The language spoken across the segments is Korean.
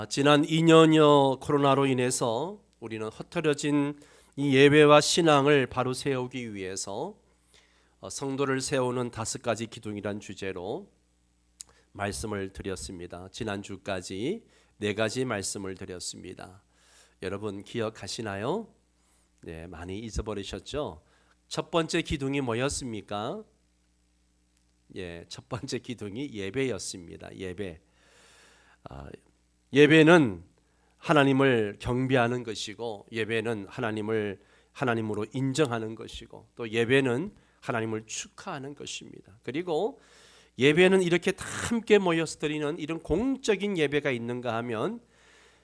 지난 2년여 코로나로 인해서 우리는 흩어져진 이 예배와 신앙을 바로 세우기 위해서 성도를 세우는 5가지 기둥이란 주제로 말씀을 드렸습니다. 지난주까지 4가지 말씀을 드렸습니다. 여러분 기억하시나요? 네, 많이 잊어버리셨죠? 첫 번째 기둥이 뭐였습니까? 첫 번째 기둥이 예배였습니다. 예배는 하나님을 경배하는 것이고, 예배는 하나님을 하나님으로 인정하는 것이고, 또 예배는 하나님을 축하하는 것입니다. 그리고 예배는 이렇게 다 함께 모여서 드리는 이런 공적인 예배가 있는가 하면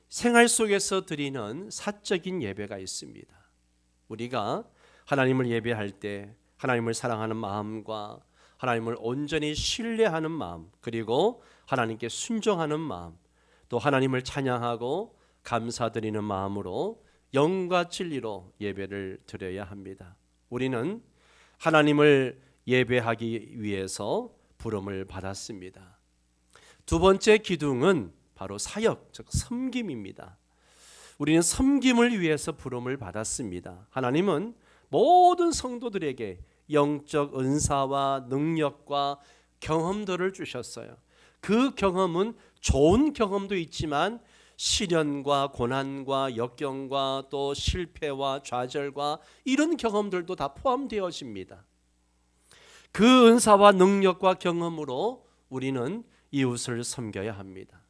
생활 속에서 드리는 사적인 예배가 있습니다. 우리가 하나님을 예배할 때 하나님을 사랑하는 마음과 하나님을 온전히 신뢰하는 마음, 그리고 하나님께 순종하는 마음, 또 하나님을 찬양하고 감사드리는 마음으로 영과 진리로 예배를 드려야 합니다. 우리는 하나님을 예배하기 위해서 부름을 받았습니다. 두 번째 기둥은 바로 사역, 즉 섬김입니다. 우리는 섬김을 위해서 부름을 받았습니다. 하나님은 모든 성도들에게 영적 은사와 능력과 경험들을 주셨어요. 그 경험은 좋은 경험도 있지만 시련과 고난과 역경과 또 실패와 좌절과 이런 경험들도 다 포함되어집니다. 그 은사와 능력과 경험으로 우리는 이웃을 섬겨야 합니다.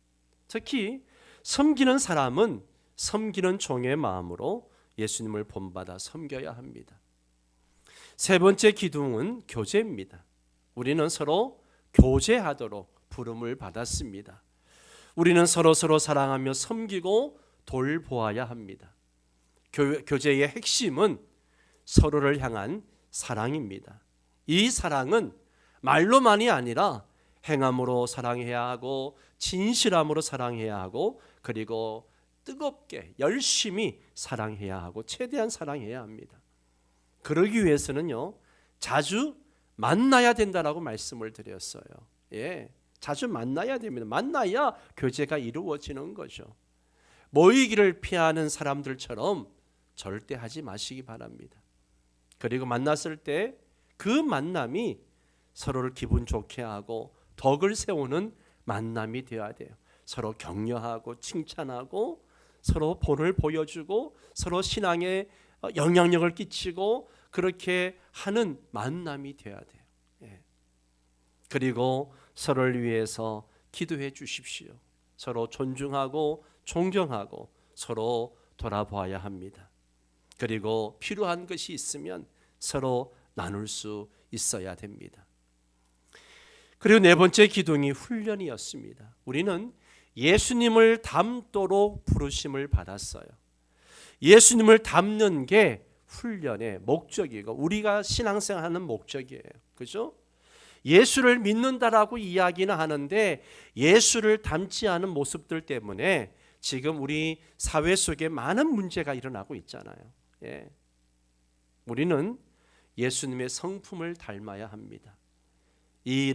특히 섬기는 사람은 섬기는 종의 마음으로 예수님을 본받아 섬겨야 합니다. 세 번째 기둥은 교제입니다. 우리는 서로 교제하도록 부름을 받았습니다. 우리는 서로 사랑하며 섬기고 돌보아야 합니다. 교제의 핵심은 서로를 향한 사랑입니다. 이 사랑은 말로만이 아니라 행함으로 사랑해야 하고 진실함으로 사랑해야 하고 그리고 뜨겁게 열심히 사랑해야 하고 최대한 사랑해야 합니다. 그러기 위해서는요, 자주 만나야 된다라고 말씀을 드렸어요. 자주 만나야 됩니다. 만나야 교제가 이루어지는 거죠. 모이기를 피하는 사람들처럼 절대 하지 마시기 바랍니다. 그리고 만났을 때 그 만남이 서로를 기분 좋게 하고 덕을 세우는 만남이 되어야 돼요. 서로 격려하고 칭찬하고 서로 본을 보여주고 서로 신앙에 영향력을 끼치고 그렇게 하는 만남이 되어야 돼요. 그리고 서로를 위해서 기도해 주십시오. 서로 존중하고 존경하고 서로 돌아보아야 합니다. 그리고 필요한 것이 있으면 서로 나눌 수 있어야 됩니다. 그리고 네 번째 기둥이 훈련이었습니다. 우리는 예수님을 닮도록 부르심을 받았어요. 예수님을 닮는 게 훈련의 목적이고 우리가 신앙생활하는 목적이에요. 그죠? 예수를 믿는다라고 이야기는 하는데 예수를 닮지 않은 모습들 때문에 지금 우리 사회 속에 많은 문제가 일어나고 있잖아요. 우리는 예수님의 성품을 닮아야 합니다. 이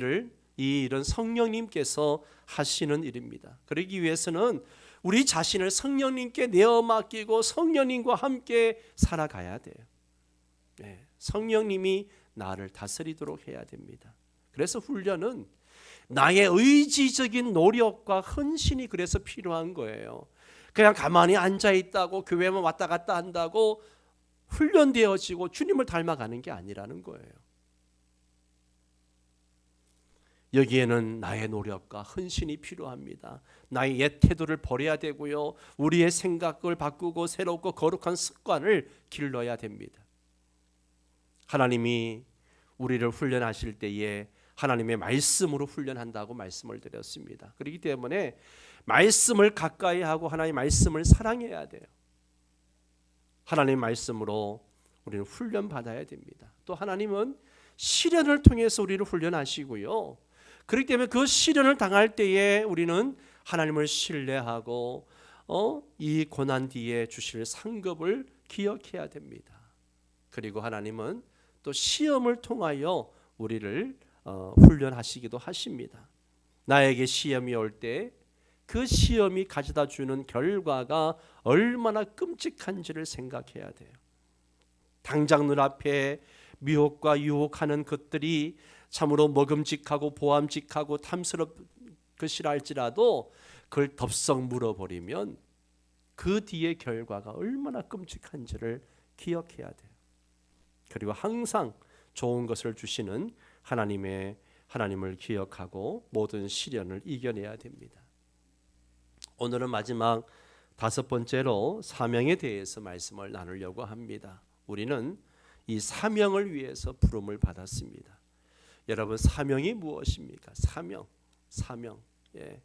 일은 성령님께서 하시는 일입니다. 그러기 위해서는 우리 자신을 성령님께 내어 맡기고 성령님과 함께 살아가야 돼요. 성령님이 나를 다스리도록 해야 됩니다. 그래서 훈련은 나의 의지적인 노력과 헌신이 그래서 필요한 거예요. 그냥 가만히 앉아 있다고 교회만 왔다 갔다 한다고 훈련되어지고 주님을 닮아가는 게 아니라는 거예요. 여기에는 나의 노력과 헌신이 필요합니다. 나의 옛 태도를 버려야 되고요. 우리의 생각을 바꾸고 새롭고 거룩한 습관을 길러야 됩니다. 하나님이 우리를 훈련하실 때에 하나님의 말씀으로 훈련한다고 말씀을 드렸습니다. 그렇기 때문에 말씀을 가까이 하고 하나님의 말씀을 사랑해야 돼요. 하나님의 말씀으로 우리는 훈련받아야 됩니다. 또 하나님은 시련을 통해서 우리를 훈련하시고요. 그렇기 때문에 그 시련을 당할 때에 우리는 하나님을 신뢰하고 이 고난 뒤에 주실 상급을 기억해야 됩니다. 그리고 하나님은 또 시험을 통하여 우리를 훈련하시기도 하십니다. 나에게 시험이 올 때 그 시험이 가져다 주는 결과가 얼마나 끔찍한지를 생각해야 돼요. 당장 눈앞에 미혹과 유혹하는 것들이 참으로 먹음직하고 보암직하고 탐스럽 것이라 할지라도 그걸 덥석 물어버리면 그 뒤의 결과가 얼마나 끔찍한지를 기억해야 돼요. 그리고 항상 좋은 것을 주시는 하나님을 기억하고 모든 시련을 이겨내야 됩니다. 오늘은 마지막 5번째로 사명에 대해서 말씀을 나누려고 합니다. 우리는 이 사명을 위해서 부름을 받았습니다. 여러분, 사명이 무엇입니까? 사명. 예.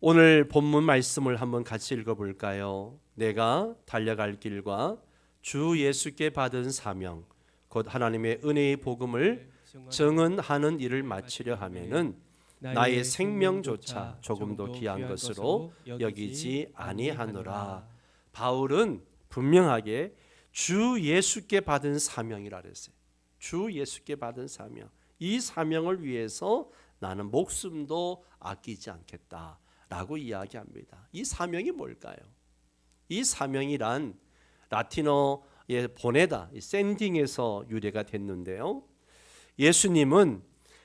오늘 본문 말씀을 한번 같이 읽어볼까요? 내가 달려갈 길과 주 예수께 받은 사명, 곧 하나님의 은혜의 복음을 증언하는 일을 마치려 하면은 나의 생명조차 조금도 귀한 것으로 여기지 아니하노라. 바울은 분명하게 주 예수께 받은 사명이라 그랬어요. 주 예수께 받은 사명. 이 사명을 위해서 나는 목숨도 아끼지 않겠다라고 이야기합니다. 이 사명이 뭘까요? 이 사명이란 라틴어의 보내다, 샌딩에서 유래가 됐는데요. 예수님은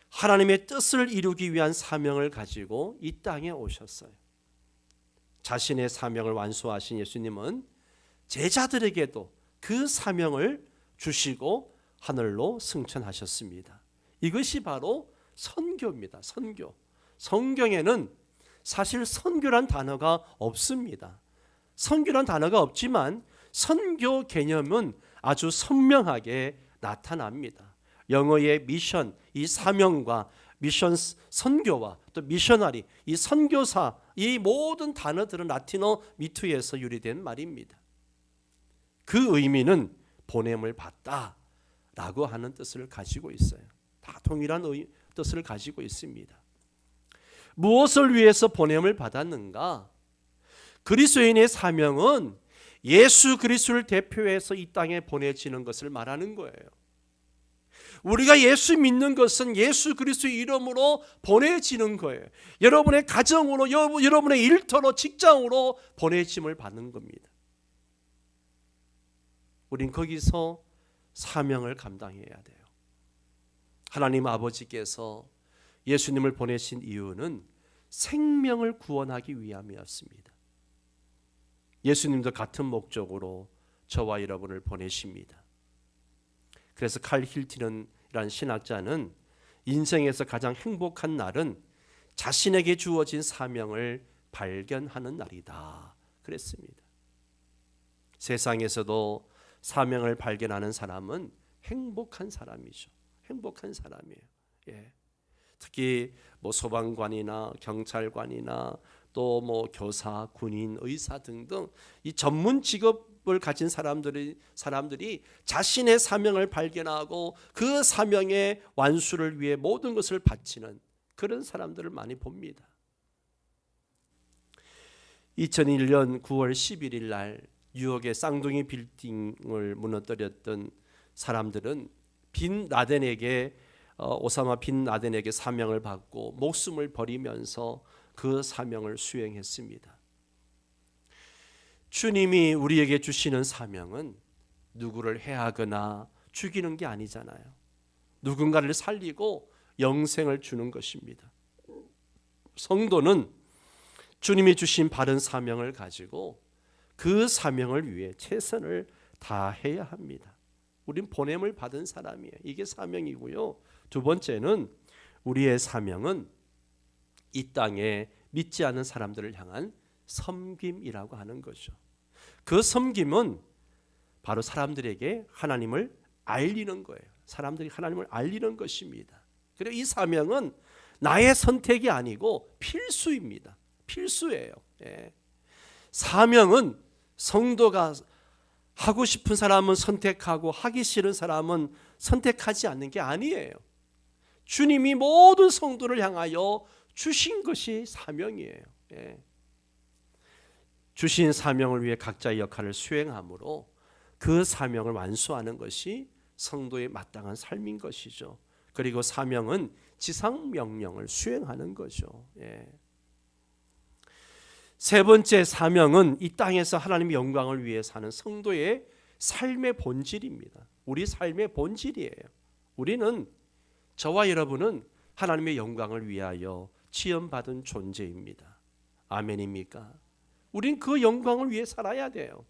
하나님의 뜻을 이루기 위한 사명을 가지고 이 땅에 오셨어요. 자신의 사명을 완수하신 예수님은 제자들에게도 그 사명을 주시고 하늘로 승천하셨습니다. 이것이 바로 선교입니다. 선교. 성경에는 사실 선교란 단어가 없습니다. 선교란 단어가 없지만 선교 개념은 아주 선명하게 나타납니다. 영어의 미션, 이 사명과 미션 선교와 또 미셔너리, 이 선교사, 이 모든 단어들은 라틴어 미투에서 유래된 말입니다. 그 의미는 보냄을 받다라고 하는 뜻을 가지고 있어요. 다 동일한 뜻을 가지고 있습니다. 무엇을 위해서 보냄을 받았는가? 그리스도인의 사명은 예수 그리스도를 대표해서 이 땅에 보내지는 것을 말하는 거예요. 우리가 예수 믿는 것은 예수 그리스도의 이름으로 보내지는 거예요. 여러분의 가정으로, 여러분의 일터로, 직장으로 보내짐을 받는 겁니다. 우린 거기서 사명을 감당해야 돼요. 하나님 아버지께서 예수님을 보내신 이유는 생명을 구원하기 위함이었습니다. 예수님도 같은 목적으로 저와 여러분을 보내십니다. 그래서 칼 힐튼이라는 신학자는 인생에서 가장 행복한 날은 자신에게 주어진 사명을 발견하는 날이다 그랬습니다. 세상에서도 사명을 발견하는 사람은 행복한 사람이죠. 행복한 사람이에요. 예. 특히 소방관이나 경찰관이나 또 교사, 군인, 의사 등등 이 전문 직업을 가진 사람들이 자신의 사명을 발견하고 그 사명의 완수를 위해 모든 것을 바치는 그런 사람들을 많이 봅니다. 2001년 9월 11일 날 뉴욕의 쌍둥이 빌딩을 무너뜨렸던 사람들은 오사마 빈 라덴에게 사명을 받고 목숨을 버리면서 그 사명을 수행했습니다. 주님이 우리에게 주시는 사명은 누구를 해하거나 죽이는 게 아니잖아요. 누군가를 살리고 영생을 주는 것입니다. 성도는 주님이 주신 바른 사명을 가지고 그 사명을 위해 최선을 다해야 합니다. 우린 보냄을 받은 사람이에요. 이게 사명이고요. 두 번째는 우리의 사명은 이 땅에 믿지 않는 사람들을 향한 섬김이라고 하는 거죠. 그 섬김은 바로 사람들에게 하나님을 알리는 거예요. 사람들이 하나님을 알리는 것입니다. 그리고 이 사명은 나의 선택이 아니고 필수입니다. 필수예요. 예. 사명은 성도가 하고 싶은 사람은 선택하고 하기 싫은 사람은 선택하지 않는 게 아니에요. 주님이 모든 성도를 향하여 주신 것이 사명이에요. 예. 주신 사명을 위해 각자의 역할을 수행함으로 그 사명을 완수하는 것이 성도의 마땅한 삶인 것이죠. 그리고 사명은 지상 명령을 수행하는 거죠. 예. 세 번째 사명은 이 땅에서 하나님의 영광을 위해 사는 성도의 삶의 본질입니다. 우리 삶의 본질이에요. 우리는, 저와 여러분은 하나님의 영광을 위하여 지음받은 존재입니다. 아멘입니까? 우린 그 영광을 위해 살아야 돼요.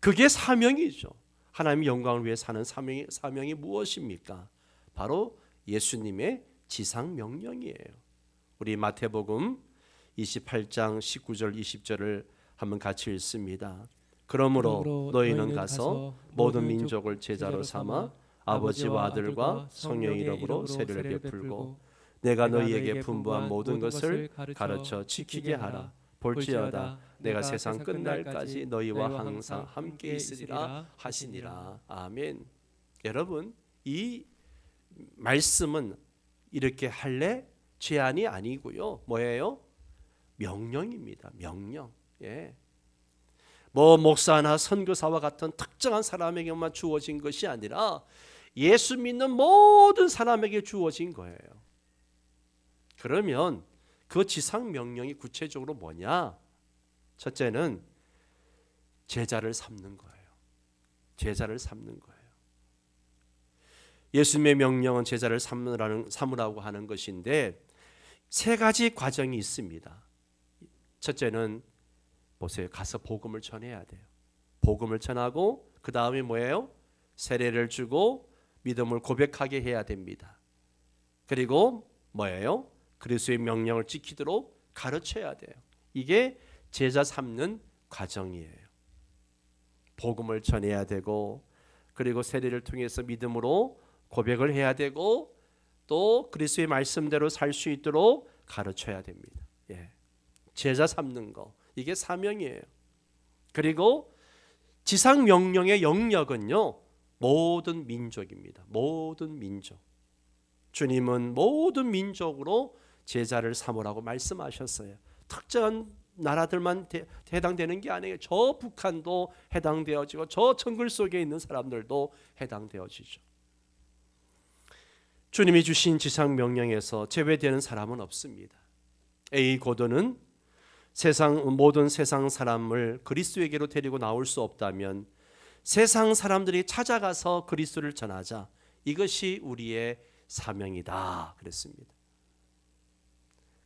그게 사명이죠. 하나님의 영광을 위해 사는 사명이 무엇입니까? 바로 예수님의 지상 명령이에요. 우리 마태복음 28장 19절 20절을 한번 같이 읽습니다. 그러므로 너희는 가서 모든 민족을 제자로 삼아 아버지와 아들과 성령의 이름으로 세례를 베풀고 내가 너희에게 분부한 모든 것을 가르쳐 지키게 하라. 볼지어다 내가 세상 끝날까지 너희와 항상 함께 있으리라 하시니라. 아멘. 여러분, 이 말씀은 이렇게 할래? 제안이 아니고요. 뭐예요? 명령입니다. 명령. 예. 뭐 목사나 선교사와 같은 특정한 사람에게만 주어진 것이 아니라 예수 믿는 모든 사람에게 주어진 거예요. 그러면 그 지상 명령이 구체적으로 뭐냐? 첫째는 제자를 삼는 거예요. 제자를 삼는 거예요. 예수님의 명령은 제자를 삼으라고 하는 것인데 세 가지 과정이 있습니다. 첫째는 보세요. 가서 복음을 전해야 돼요. 복음을 전하고 그 다음에 뭐예요? 세례를 주고 믿음을 고백하게 해야 됩니다. 그리고 뭐예요? 그리스도의 명령을 지키도록 가르쳐야 돼요. 이게 제자 삼는 과정이에요. 복음을 전해야 되고 그리고 세례를 통해서 믿음으로 고백을 해야 되고 또 그리스도의 말씀대로 살 수 있도록 가르쳐야 됩니다. 예. 제자 삼는 거, 이게 사명이에요. 그리고 지상 명령의 영역은요, 모든 민족입니다. 모든 민족. 주님은 모든 민족으로 제자를 삼으라고 말씀하셨어요. 특정한 나라들만 해당되는 게 아니에요. 저 북한도 해당되어지고 저 정글 속에 있는 사람들도 해당되어지죠. 주님이 주신 지상 명령에서 제외되는 사람은 없습니다. A 고도는 모든 세상 사람을 그리스도에게로 데리고 나올 수 없다면 세상 사람들이 찾아가서 그리스도를 전하자. 이것이 우리의 사명이다 그랬습니다.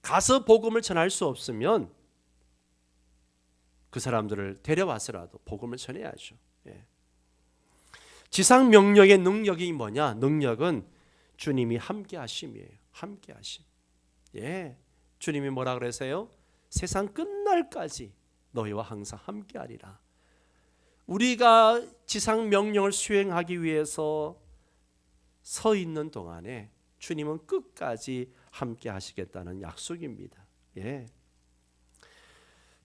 가서 복음을 전할 수 없으면 그 사람들을 데려와서라도 복음을 전해야죠. 예. 지상 명령의 능력이 뭐냐? 능력은 주님이 함께 하심이에요. 함께 하심. 예. 주님이 뭐라 그러세요? 세상 끝날까지 너희와 항상 함께 하리라. 우리가 지상 명령을 수행하기 위해서 서 있는 동안에 주님은 끝까지 함께 하시겠다는 약속입니다. 예.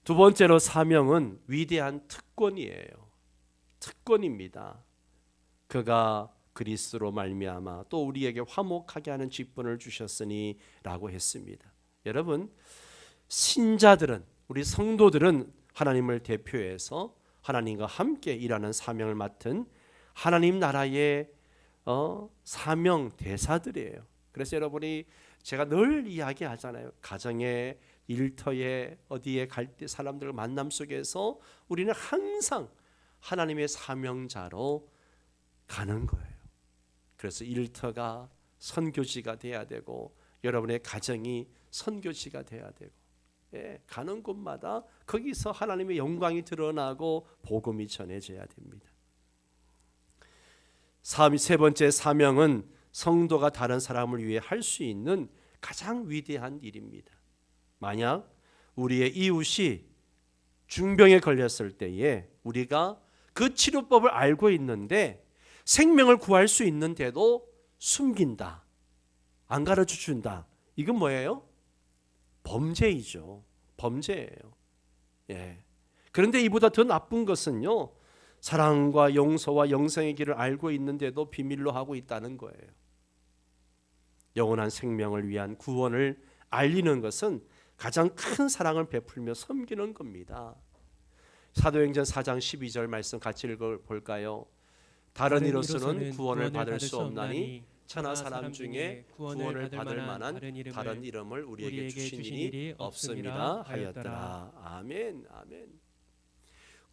두 번째로 사명은 위대한 특권이에요. 특권입니다. 그가 그리스도로 말미암아 또 우리에게 화목하게 하는 직분을 주셨으니 라고 했습니다. 여러분, 신자들은, 우리 성도들은 하나님을 대표해서 하나님과 함께 일하는 사명을 맡은 하나님 나라의 사명 대사들이에요. 그래서 여러분이 제가 늘 이야기하잖아요. 가정에, 일터에, 어디에 갈 때 사람들과 만남 속에서 우리는 항상 하나님의 사명자로 가는 거예요. 그래서 일터가 선교지가 돼야 되고 여러분의 가정이 선교지가 돼야 되고, 예, 가는 곳마다 거기서 하나님의 영광이 드러나고 복음이 전해져야 됩니다. 세 번째 사명은 성도가 다른 사람을 위해 할 수 있는 가장 위대한 일입니다. 만약 우리의 이웃이 중병에 걸렸을 때에 우리가 그 치료법을 알고 있는데 생명을 구할 수 있는데도 숨긴다, 안 가르쳐 준다. 이건 뭐예요? 범죄이죠. 범죄예요. 예. 그런데 이보다 더 나쁜 것은요, 사랑과 용서와 영생의 길을 알고 있는데도 비밀로 하고 있다는 거예요. 영원한 생명을 위한 구원을 알리는 것은 가장 큰 사랑을 베풀며 섬기는 겁니다. 사도행전 4장 12절 말씀 같이 읽어볼까요? 다른 이로서는 구원을 받을 수 없나니 천하 사람 중에 구원을 받을 만한 다른 이름을 우리에게 주신 일이 없음이라 하였더라. 아멘. 아멘.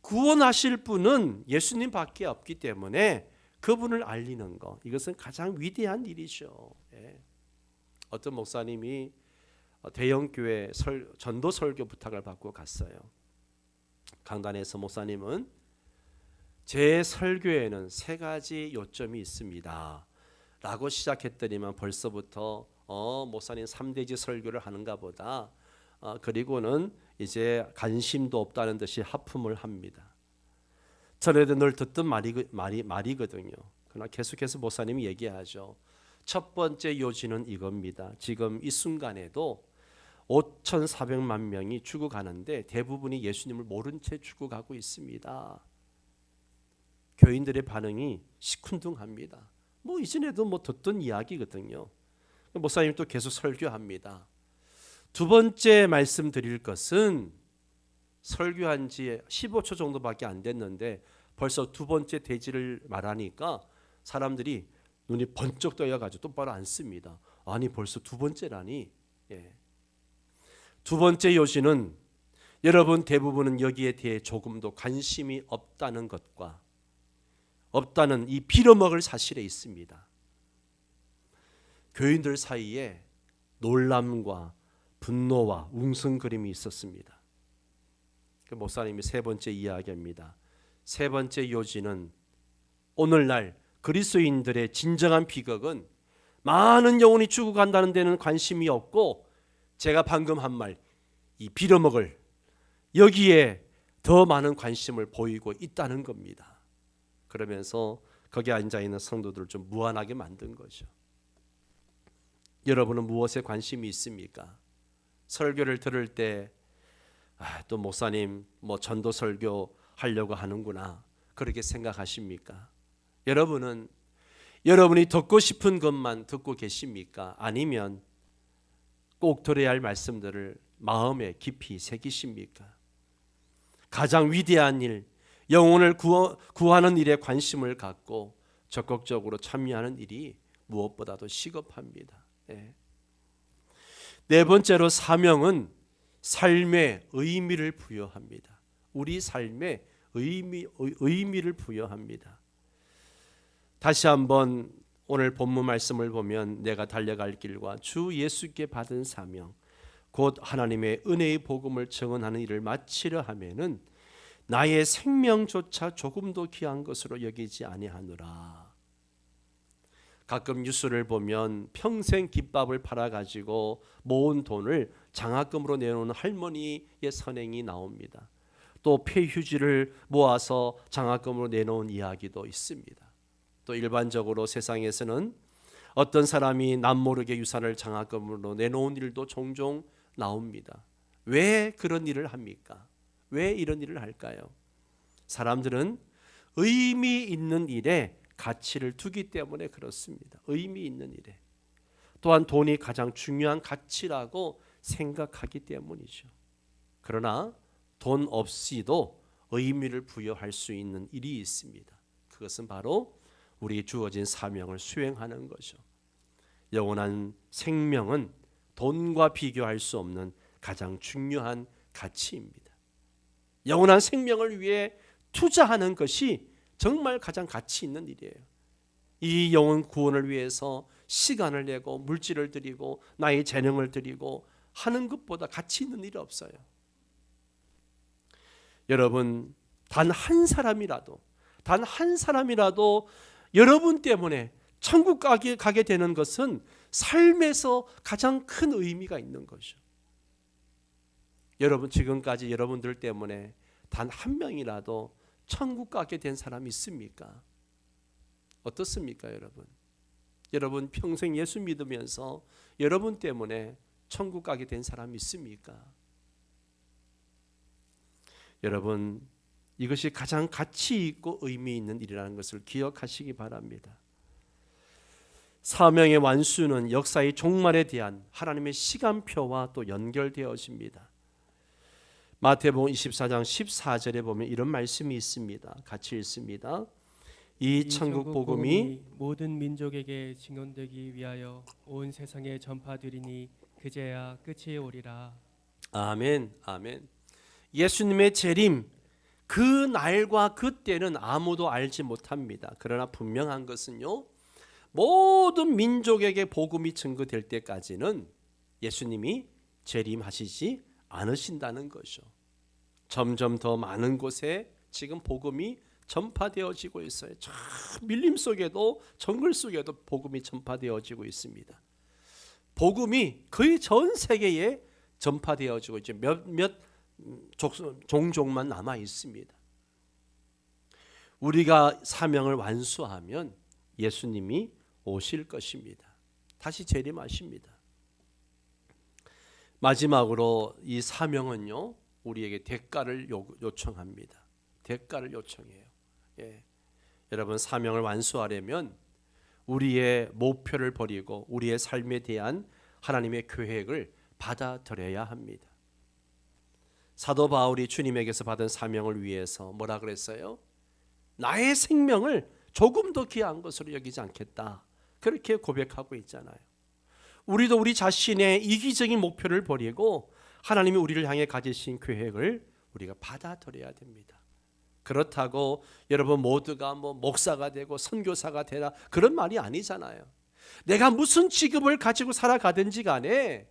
구원하실 분은 예수님밖에 없기 때문에 그분을 알리는 것, 이것은 가장 위대한 일이죠. 예. 어떤 목사님이 대형 교회 전도 설교 부탁을 받고 갔어요. 강단에서 목사님은 제 설교에는 3가지 요점이 있습니다 라고 시작했더니만 벌써부터 목사님 3대지 설교를 하는가 보다, 그리고는 이제 관심도 없다는 듯이 하품을 합니다. 전에도 늘 듣던 말이거든요. 그러나 계속해서 목사님이 얘기하죠. 첫 번째 요지는 이겁니다. 지금 이 순간에도 5,400만 명이 죽어가는데 대부분이 예수님을 모른 채 죽어가고 있습니다. 교인들의 반응이 시큰둥합니다. 뭐 이전에도 듣던 이야기거든요. 목사님이 또 계속 설교합니다. 두 번째 말씀드릴 것은, 설교한 지 15초 정도밖에 안 됐는데 벌써 두 번째 대지를 말하니까 사람들이 눈이 번쩍 떠여가지고 똑바로 앉습니다. 아니 벌써 두 번째라니. 예. 두 번째 요지는 여러분 대부분은 여기에 대해 조금도 관심이 없다는 것과 없다는 이 빌어먹을 사실에 있습니다. 교인들 사이에 놀람과 분노와 웅성거림이 있었습니다. 그 목사님이 세 번째 이야기입니다. 세 번째 요지는 오늘날 그리스도인들의 진정한 비극은 많은 영혼이 죽어간다는 데는 관심이 없고, 제가 방금 한 말, 이 빌어먹을 여기에 더 많은 관심을 보이고 있다는 겁니다. 그러면서 거기 앉아있는 성도들을 좀 무안하게 만든 거죠. 여러분은 무엇에 관심이 있습니까? 설교를 들을 때 또 목사님 전도 설교 하려고 하는구나 그렇게 생각하십니까? 여러분이 듣고 싶은 것만 듣고 계십니까? 아니면 꼭 들어야 할 말씀들을 마음에 깊이 새기십니까? 가장 위대한 일, 영혼을 구하는 일에 관심을 갖고 적극적으로 참여하는 일이 무엇보다도 시급합니다. 네 번째로 사명은 삶의 의미를 부여합니다. 우리 삶에 의미를 부여합니다. 다시 한번 오늘 본문 말씀을 보면, 내가 달려갈 길과 주 예수께 받은 사명 곧 하나님의 은혜의 복음을 증언하는 일을 마치려 하면은 나의 생명조차 조금도 귀한 것으로 여기지 아니하노라. 가끔 뉴스를 보면 평생 김밥을 팔아가지고 모은 돈을 장학금으로 내놓는 할머니의 선행이 나옵니다. 또 폐휴지를 모아서 장학금으로 내놓은 이야기도 있습니다. 또 일반적으로 세상에서는 어떤 사람이 남모르게 유산을 장학금으로 내놓은 일도 종종 나옵니다. 왜 그런 일을 합니까? 왜 이런 일을 할까요? 사람들은 의미 있는 일에 가치를 두기 때문에 그렇습니다. 의미 있는 일에. 또한 돈이 가장 중요한 가치라고 생각하기 때문이죠. 그러나 돈 없이도 의미를 부여할 수 있는 일이 있습니다. 그것은 바로 우리 주어진 사명을 수행하는 거죠. 영원한 생명은 돈과 비교할 수 없는 가장 중요한 가치입니다. 영원한 생명을 위해 투자하는 것이 정말 가장 가치 있는 일이에요. 이 영혼 구원을 위해서 시간을 내고 물질을 드리고 나의 재능을 드리고 하는 것보다 가치 있는 일이 없어요. 여러분, 단 한 사람이라도 여러분 때문에 천국 가게 되는 것은 삶에서 가장 큰 의미가 있는 거죠. 여러분, 지금까지 여러분들 때문에 단 한 명이라도 천국 가게 된 사람이 있습니까? 어떻습니까, 여러분? 여러분 평생 예수 믿으면서 여러분 때문에 천국 가게 된 사람이 있습니까? 여러분, 이것이 가장 가치 있고 의미 있는 일이라는 것을 기억하시기 바랍니다. 사명의 완수는 역사의 종말에 대한 하나님의 시간표와 또 연결되어집니다. 마태복음 24장 14절에 보면 이런 말씀이 있습니다. 같이 읽습니다. 이 천국 복음이 모든 민족에게 증언되기 위하여 온 세상에 전파되리니 그제야 끝이 오리라. 아멘, 아멘. 예수님의 재림 그 날과 그 때는 아무도 알지 못합니다. 그러나 분명한 것은요, 모든 민족에게 복음이 증거될 때까지는 예수님이 재림하시지 않으신다는 것이죠. 점점 더 많은 곳에 지금 복음이 전파되어지고 있어요. 저 밀림 속에도 정글 속에도 복음이 전파되어지고 있습니다. 복음이 거의 전 세계에 전파되어지고 이제 몇몇 종족만 남아 있습니다. 우리가 사명을 완수하면 예수님이 오실 것입니다. 다시 재림하십니다. 마지막으로 이 사명은요, 우리에게 대가를 요청합니다. 대가를 요청해요. 예. 여러분, 사명을 완수하려면 우리의 목표를 버리고 우리의 삶에 대한 하나님의 계획을 받아들여야 합니다. 사도 바울이 주님에게서 받은 사명을 위해서 뭐라 그랬어요? 나의 생명을 조금 더 귀한 것으로 여기지 않겠다. 그렇게 고백하고 있잖아요. 우리도 우리 자신의 이기적인 목표를 버리고 하나님이 우리를 향해 가지신 계획을 우리가 받아들여야 됩니다. 그렇다고 여러분 모두가 뭐 목사가 되고 선교사가 되라 그런 말이 아니잖아요. 내가 무슨 직업을 가지고 살아가든지 간에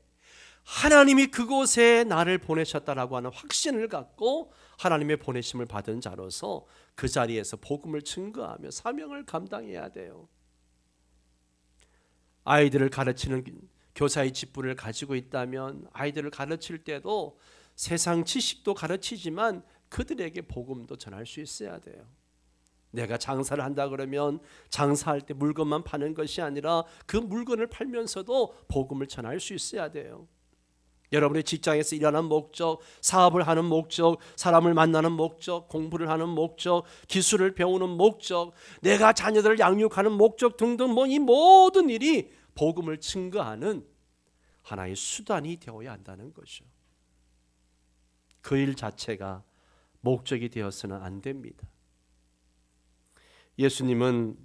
하나님이 그곳에 나를 보내셨다라고 하는 확신을 갖고 하나님의 보내심을 받은 자로서 그 자리에서 복음을 증거하며 사명을 감당해야 돼요. 아이들을 가르치는 교사의 직분을 가지고 있다면 아이들을 가르칠 때도 세상 지식도 가르치지만 그들에게 복음도 전할 수 있어야 돼요. 내가 장사를 한다 그러면 장사할 때 물건만 파는 것이 아니라 그 물건을 팔면서도 복음을 전할 수 있어야 돼요. 여러분의 직장에서 일하는 목적, 사업을 하는 목적, 사람을 만나는 목적, 공부를 하는 목적, 기술을 배우는 목적, 내가 자녀들을 양육하는 목적 등등 이 모든 일이 복음을 증거하는 하나의 수단이 되어야 한다는 것이죠. 그 일 자체가 목적이 되어서는 안 됩니다. 예수님은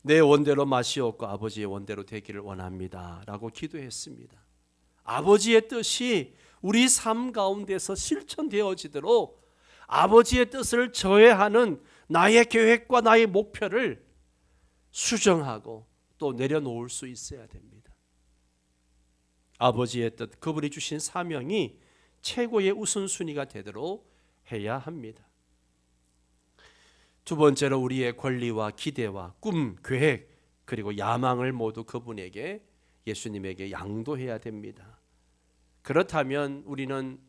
내 원대로 마시옵고 아버지의 원대로 되기를 원합니다 라고 기도했습니다. 아버지의 뜻이 우리 삶 가운데서 실천되어지도록 아버지의 뜻을 저해하는 나의 계획과 나의 목표를 수정하고 또 내려놓을 수 있어야 됩니다. 아버지의 뜻, 그분이 주신 사명이 최고의 우선순위가 되도록 해야 합니다. 두 번째로 우리의 권리와 기대와 꿈, 계획 그리고 야망을 모두 그분에게 예수님에게 양도해야 됩니다. 그렇다면 우리는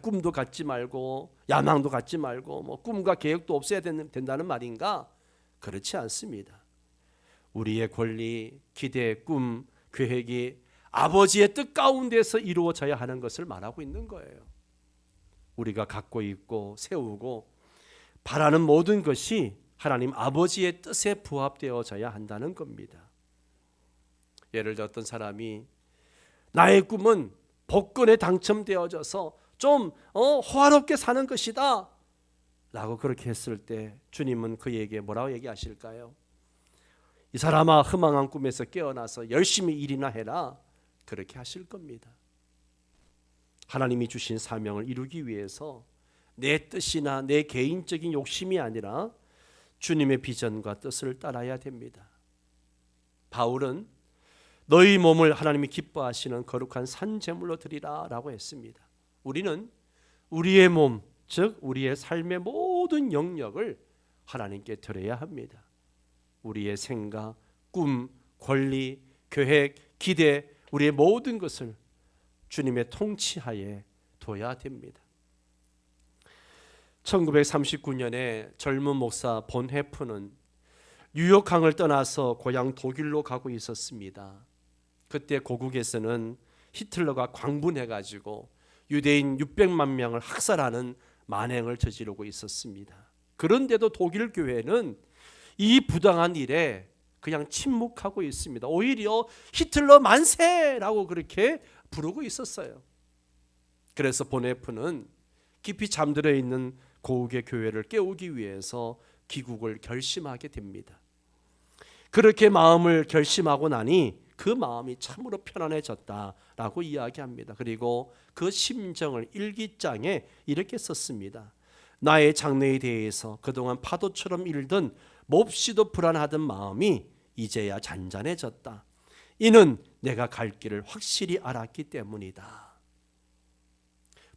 꿈도 갖지 말고 야망도 갖지 말고 꿈과 계획도 없어야 된다는 말인가? 그렇지 않습니다. 우리의 권리, 기대, 꿈, 계획이 아버지의 뜻 가운데서 이루어져야 하는 것을 말하고 있는 거예요. 우리가 갖고 있고 세우고 바라는 모든 것이 하나님 아버지의 뜻에 부합되어져야 한다는 겁니다. 예를 들어 어떤 사람이 나의 꿈은 복권에 당첨되어져서 좀 호화롭게 사는 것이다 라고 그렇게 했을 때 주님은 그에게 뭐라고 얘기하실까요? 이 사람아, 허망한 꿈에서 깨어나서 열심히 일이나 해라, 그렇게 하실 겁니다. 하나님이 주신 사명을 이루기 위해서 내 뜻이나 내 개인적인 욕심이 아니라 주님의 비전과 뜻을 따라야 됩니다. 바울은 너희 몸을 하나님이 기뻐하시는 거룩한 산제물로 드리라 라고 했습니다. 우리는 우리의 몸, 즉 우리의 삶의 모든 영역을 하나님께 드려야 합니다. 우리의 생각, 꿈, 권리, 계획, 기대, 우리의 모든 것을 주님의 통치하에 둬야 됩니다. 1939년에 젊은 목사 본 헤프는 뉴욕항을 떠나서 고향 독일로 가고 있었습니다. 그때 고국에서는 히틀러가 광분해가지고 유대인 600만 명을 학살하는 만행을 저지르고 있었습니다. 그런데도 독일 교회는 이 부당한 일에 그냥 침묵하고 있습니다. 오히려 히틀러 만세라고 그렇게 부르고 있었어요. 그래서 보네프는 깊이 잠들어 있는 고국의 교회를 깨우기 위해서 귀국을 결심하게 됩니다. 그렇게 마음을 결심하고 나니 그 마음이 참으로 편안해졌다라고 이야기합니다. 그리고 그 심정을 일기장에 이렇게 썼습니다. 나의 장래에 대해서 그동안 파도처럼 일던 몹시도 불안하던 마음이 이제야 잔잔해졌다. 이는 내가 갈 길을 확실히 알았기 때문이다.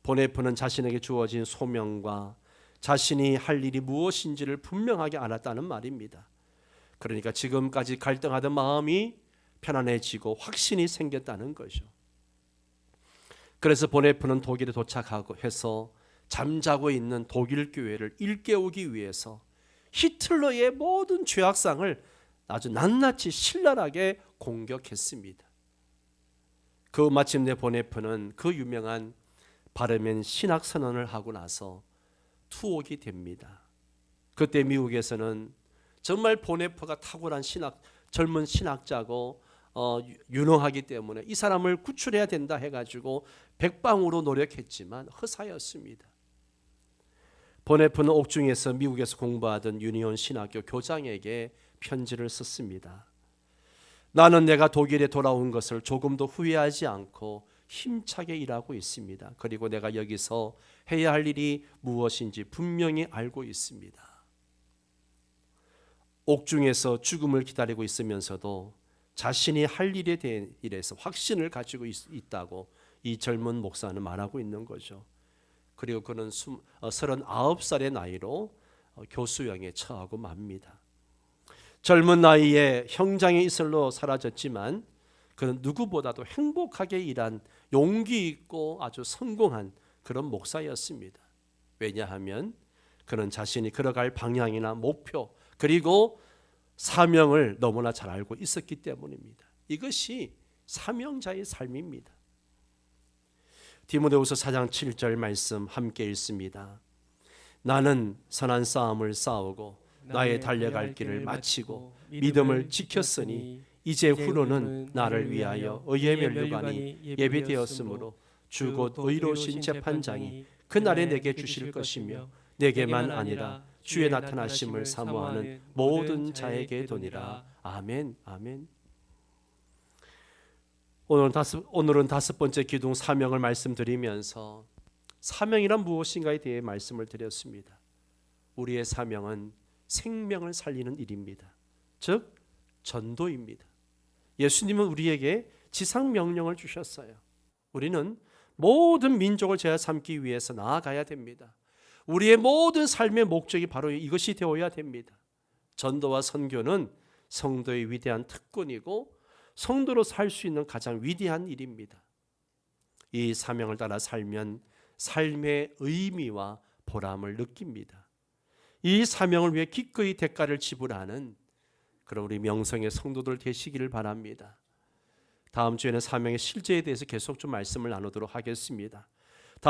보네프는 자신에게 주어진 소명과 자신이 할 일이 무엇인지를 분명하게 알았다는 말입니다. 그러니까 지금까지 갈등하던 마음이 편안해지고 확신이 생겼다는 거죠. 그래서 보네프는 독일에 도착하고 해서 잠자고 있는 독일 교회를 일깨우기 위해서 히틀러의 모든 죄악상을 아주 낱낱이 신랄하게 공격했습니다. 그 마침내 보네프는 그 유명한 바르멘 신학 선언을 하고 나서 투옥이 됩니다. 그때 미국에서는 정말 보네프가 탁월한 젊은 신학자고 유능하기 때문에 이 사람을 구출해야 된다 해가지고 백방으로 노력했지만 허사였습니다. 보네프는 옥중에서 미국에서 공부하던 유니온 신학교 교장에게 편지를 썼습니다. 나는 내가 독일에 돌아온 것을 조금도 후회하지 않고 힘차게 일하고 있습니다. 그리고 내가 여기서 해야 할 일이 무엇인지 분명히 알고 있습니다. 옥중에서 죽음을 기다리고 있으면서도 자신이 할 일에 대한 일에서 확신을 가지고 있다고 이 젊은 목사는 말하고 있는 거죠. 그리고 그는 39살의 나이로 교수형에 처하고 맙니다. 젊은 나이에 형장의 이슬로 사라졌지만 그는 누구보다도 행복하게 일한 용기 있고 아주 성공한 그런 목사였습니다. 왜냐하면 그는 자신이 걸어갈 방향이나 목표 그리고 사명을 너무나 잘 알고 있었기 때문입니다. 이것이 사명자의 삶입니다. 디모데후서 4장 7절 말씀 함께 읽습니다. 나는 선한 싸움을 싸우고 나의 달려갈 길을 마치고 믿음을 지켰으니 이제 후로는 나를 위하여 의의 면류관이 예비되었으므로 주 곧 의로우신 재판장이 그날에 내게 주실 것이며 내게만 아니라 주의 나타나심을 사모하는 모든 자에게 도니라. 아멘. 아멘. 오늘은 다섯 번째 기둥 사명을 말씀드리면서 사명이란 무엇인가에 대해 말씀을 드렸습니다. 우리의 사명은 생명을 살리는 일입니다. 즉 전도입니다. 예수님은 우리에게 지상 명령을 주셨어요. 우리는 모든 민족을 제자 삼기 위해서 나아가야 됩니다. 우리의 모든 삶의 목적이 바로 이것이 되어야 됩니다. 전도와 선교는 성도의 위대한 특권이고 성도로 살 수 있는 가장 위대한 일입니다. 이 사명을 따라 살면 삶의 의미와 보람을 느낍니다. 이 사명을 위해 기꺼이 대가를 지불하는 그런 우리 명성의 성도들 되시기를 바랍니다. 다음 주에는 사명의 실제에 대해서 계속 좀 말씀을 나누도록 하겠습니다.